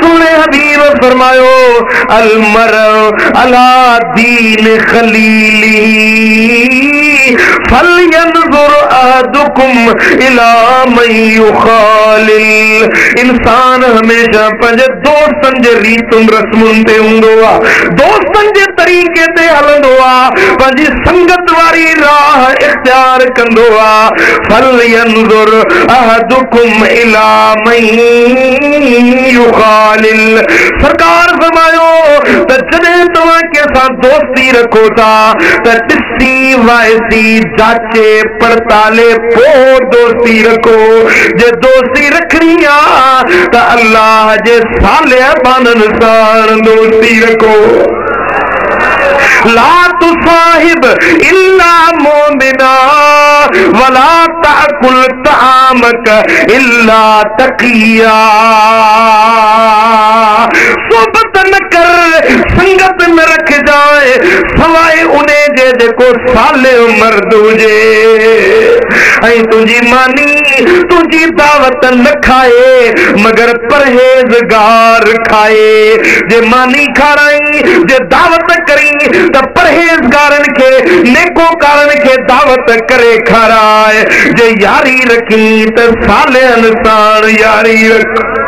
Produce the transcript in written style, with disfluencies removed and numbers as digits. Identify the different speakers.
Speaker 1: सोने हबीब फरमायो अलमर अला दीन खलीली फलयंजुर अहदुकुम इला मन युखालिल। इंसान हमेशा पंहिंजे दोस्तनि जे रीतुनि रस्मुनि ते हूंदो आहे, दोस्तनि जे तरीक़े ते हलंदो आहे, पंहिंजी संगत वारी राह इख्तियार कंदो आहे। फलयंजुर अहदुकुम इला मन युखालिल। सरकार फरमायो त जॾहिं तव्हां कंहिंसां दोस्ती रखो था त ॾिसी वाइसी जाचे पड़ताले पोइ दोस्ती रखो। जे दोस्ती रखणी आहे त अल्लाह जे सालिह बाननि सां दोस्ती रखो। ला तुसाहिब इल्ला मोमिना वला ताकुल तामक इल्ला तकिया। सोबत न कर, संगत न रख जाए सवाए उन्हें जे जेको साले मर्द हुजे। ऐं तुझी मानी तुझी दावत न खाए मगर परहेज़गार खाए। जे मानी खाराई जे दावत करी त परहेज़गारनि खे नेकोकारनि खे दावत करे खाराए। जे यारी रखी त सालिहनि सां यारी रख।